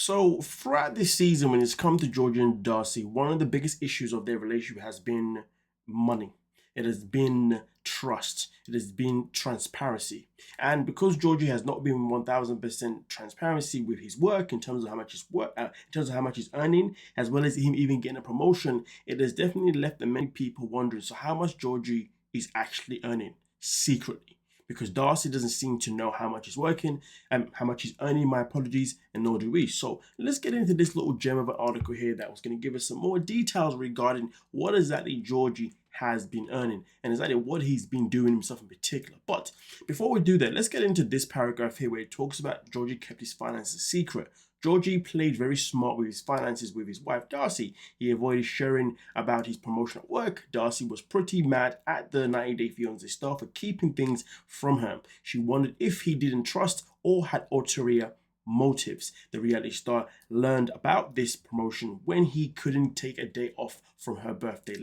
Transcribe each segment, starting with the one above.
So throughout this season, when it's come to Georgia and Darcey, one of the biggest issues of their relationship has been money. It has been trust. It has been transparency. And because Georgie has not been 1000% transparency with his work in terms of how much in terms of how much he's earning, as well as him even getting a promotion, it has definitely left many people wondering. So how much Georgie is actually earning secretly? Because Darcey doesn't seem to know how much he's working and how much he's earning. My apologies, and nor do we. So let's get into this little gem of an article here that was going to give us some more details regarding what exactly Georgie has been earning and exactly what he's been doing himself in particular. But before we do that, let's get into this paragraph here where it talks about Georgie kept his finances secret. Georgie played very smart with his finances with his wife Darcey. He avoided sharing about his promotion at work. Darcey was pretty mad at the 90 Day Fiance star for keeping things from her. She wondered if he didn't trust or had ulterior motives. The reality star learned about this promotion when he couldn't take a day off from her birthday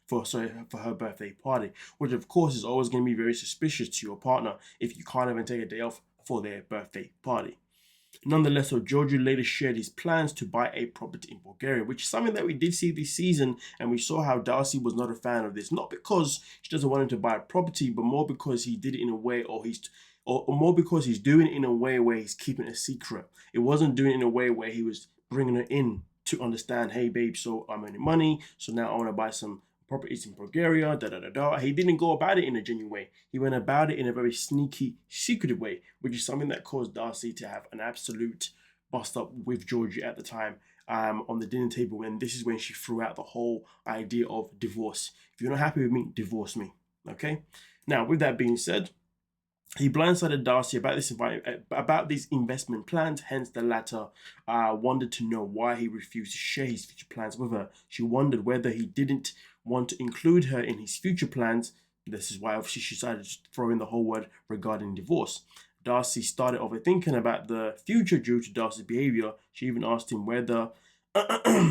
for her birthday party, which of course is always going to be very suspicious to your partner if you can't even take a day off for their birthday party. Nonetheless, so Georgi later shared his plans to buy a property in Bulgaria, which is something that we did see this season, and we saw how Darcey was not a fan of this. Not because she doesn't want him to buy a property, but more because he did it in a way, or more because he's doing it in a way where he's keeping it a secret. It wasn't doing it in a way where he was bringing her in to understand, hey babe, so I'm earning money, so now I want to buy some properties in Bulgaria, da da da da. He didn't go about it in a genuine way. He went about it in a very sneaky, secretive way, which is something that caused Darcey to have an absolute bust up with Georgie at the time on the dinner table. And this is when she threw out the whole idea of divorce. If you're not happy with me, divorce me. Okay. Now, with that being said, he blindsided Darcey about these investment plans. Hence, the latter wanted to know why he refused to share his future plans with her. She wondered whether he didn't want to include her in his future plans. This is why obviously she decided to throw in the whole word regarding divorce. Darcey started overthinking about the future due to Darcey's behavior. She even asked him whether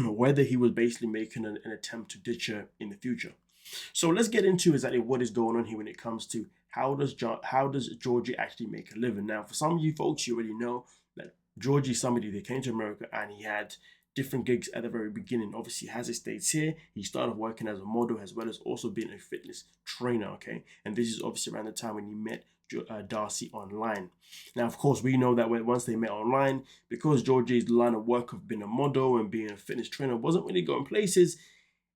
whether he was basically making an attempt to ditch her in the future. So let's get into exactly what is going on here when it comes to how does Georgie actually make a living. Now, for some of you folks, you already know that Georgie is somebody that came to America and he had different gigs at the very beginning. Obviously, he has his states here. He started working as a model as well as also being a fitness trainer, okay? And this is obviously around the time when he met Darcey online. Now, of course, we know that once they met online, because Georgie's line of work of being a model and being a fitness trainer wasn't really going places,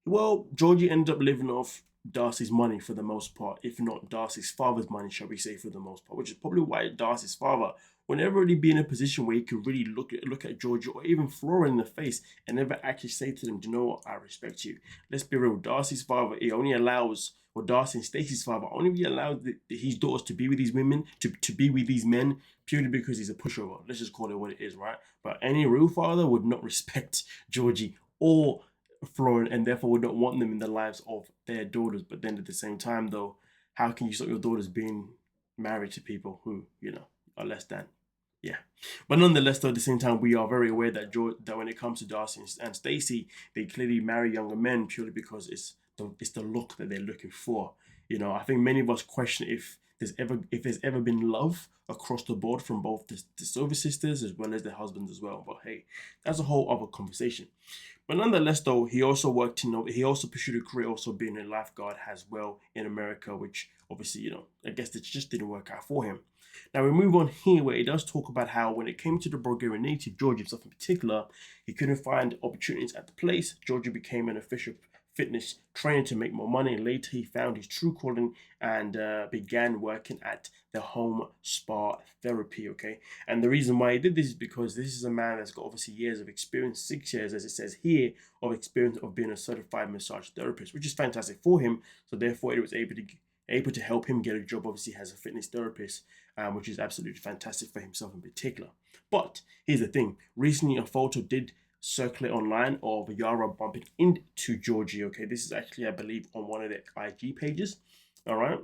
well, Georgie ended up living off Darcey's money for the most part, if not Darcey's father's money, shall we say, for the most part, which is probably why Darcey's father would never really be in a position where he could really look at Georgie or even Flora in the face and never actually say to them, do you know what, I respect you. Let's be real, Darcey's father, he only allows, or Darcey and Stacey's father only really allows his daughters to be with these women, to be with these men, purely because he's a pushover. Let's just call it what it is, right? But any real father would not respect Georgie or Flora, and therefore would not want them in the lives of their daughters. But then at the same time, though, how can you stop your daughters being married to people who, are less than? Yeah. But nonetheless, though, at the same time, we are very aware that that when it comes to Darcey and Stacey, they clearly marry younger men purely because it's the look that they're looking for. I think many of us question if there's ever been love across the board from both the Silver sisters as well as their husbands as well. But hey, that's a whole other conversation. But nonetheless, though, he also pursued a career also being a lifeguard as well in America, which obviously, I guess it just didn't work out for him. Now we move on here where he does talk about how when it came to the Bulgarian native, Georgie himself in particular, he couldn't find opportunities at the place. Georgie became an official fitness trainer to make more money. Later, he found his true calling and began working at the home spa therapy. Okay, and the reason why he did this is because this is a man that's got obviously years of experience, 6 years, as it says here, of experience of being a certified massage therapist, which is fantastic for him. So therefore, it was able to help him get a job, obviously, as a fitness therapist, which is absolutely fantastic for himself in particular. But here's the thing: recently, a photo did circulate online of Yara bumping into Georgie. Okay, this is actually, I believe, on one of their IG pages. All right,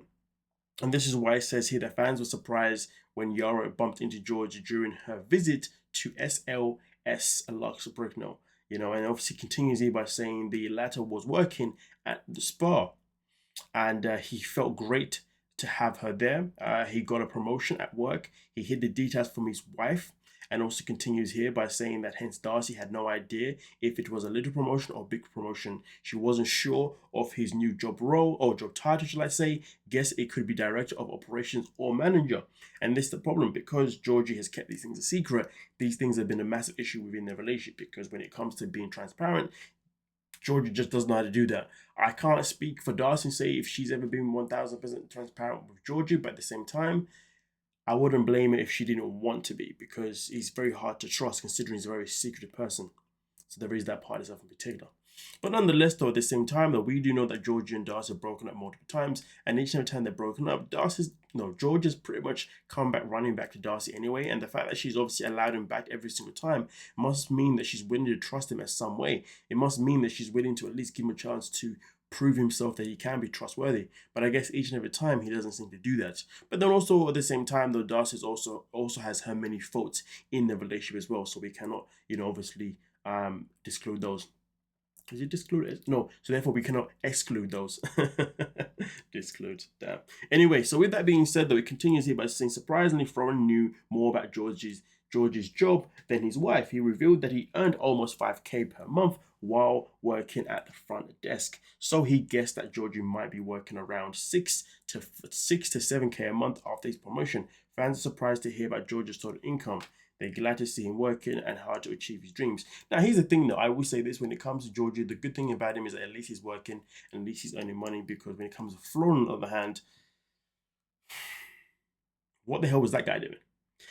and this is why it says here that fans were surprised when Yara bumped into Georgie during her visit to SLS Luxembourg. And obviously continues here by saying the latter was working at the spa and he felt great to have her there. He got a promotion at work. He hid the details from his wife, and also continues here by saying that hence Darcey had no idea if it was a little promotion or big promotion. She wasn't sure of his new job role or job title, shall I say. Guess it could be director of operations or manager. And this is the problem, because Georgie has kept these things a secret. These things have been a massive issue within their relationship, because when it comes to being transparent, Georgia just doesn't know how to do that. I can't speak for Darcey and say if she's ever been 1000% transparent with Georgie, but at the same time, I wouldn't blame it if she didn't want to be, because he's very hard to trust considering he's a very secretive person. So there is that part itself in particular. But nonetheless, though, at the same time, though, we do know that Georgie and Darcey have broken up multiple times, and each and every time they're broken up, Georgia's pretty much come back running back to Darcey anyway, and the fact that she's obviously allowed him back every single time must mean that she's willing to trust him in some way. It must mean that she's willing to at least give him a chance to prove himself that he can be trustworthy. But I guess each and every time he doesn't seem to do that. But then also at the same time, though, Darcey also has her many faults in the relationship as well, so we cannot, obviously disclude those. Is it discluded? No. So therefore, we cannot exclude those. Disclude. Damn. Anyway, so with that being said, though, it continues here by saying, surprisingly, Florin knew more about George's job than his wife. He revealed that he earned almost 5K per month while working at the front desk. So he guessed that Georgie might be working around 6 to 7K a month after his promotion. Fans are surprised to hear about George's total income. They're glad to see him working and hard to achieve his dreams. Now, here's the thing, though. I will say this: when it comes to Georgie, the good thing about him is that at least he's working and at least he's earning money. Because when it comes to Florin, on the other hand, what the hell was that guy doing?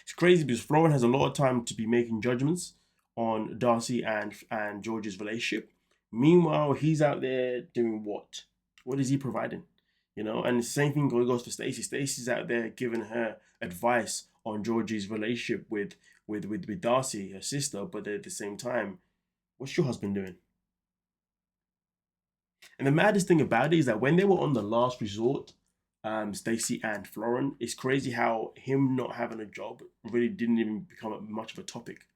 It's crazy because Florin has a lot of time to be making judgments on Darcey and George's relationship. Meanwhile, he's out there doing what? What is he providing? And the same thing goes for Stacey. Stacey's out there giving her advice on Georgie's relationship with Darcey, her sister, but at the same time, what's your husband doing? And the maddest thing about it is that when they were on the last resort, Stacey and Florin, it's crazy how him not having a job really didn't even become much of a topic.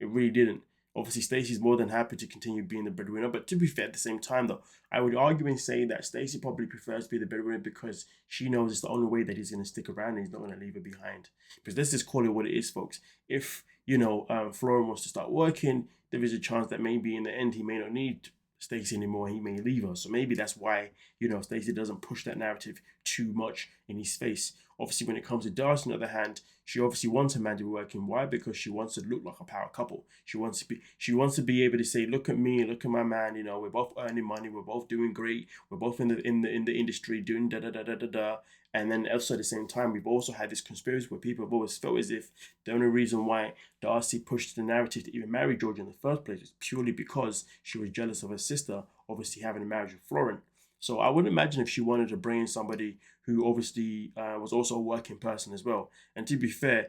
It really didn't. Obviously, Stacey's more than happy to continue being the breadwinner, but to be fair, at the same time, though, I would argue and say that Stacey probably prefers to be the breadwinner because she knows it's the only way that he's going to stick around and he's not going to leave her behind. Because let's just call it what it is, folks. If, Florin wants to start working, there is a chance that maybe in the end he may not need Stacey anymore, he may leave her. So maybe that's why, Stacey doesn't push that narrative too much in his face. Obviously, when it comes to Darcey, on the other hand, she obviously wants her man to be working. Why? Because she wants to look like a power couple. She wants to be able to say, look at me, look at my man, we're both earning money, we're both doing great, we're both in the industry doing da da da da da da. And then also at the same time, we've also had this conspiracy where people have always felt as if the only reason why Darcey pushed the narrative to even marry George in the first place is purely because she was jealous of her sister, obviously having a marriage with Florin. So I wouldn't imagine if she wanted to bring in somebody who obviously was also a working person as well. And to be fair,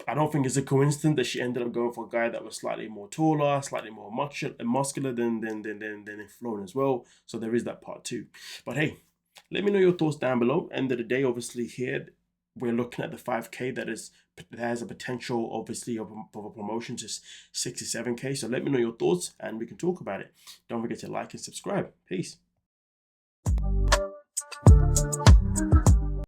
I don't think it's a coincidence that she ended up going for a guy that was slightly more taller, slightly more muscular than Florin as well. So there is that part too. But hey, let me know your thoughts down below. End of the day, obviously here we're looking at the 5K that has a potential, obviously, of a promotion to 6 to 7K. So let me know your thoughts and we can talk about it. Don't forget to like and subscribe. Peace.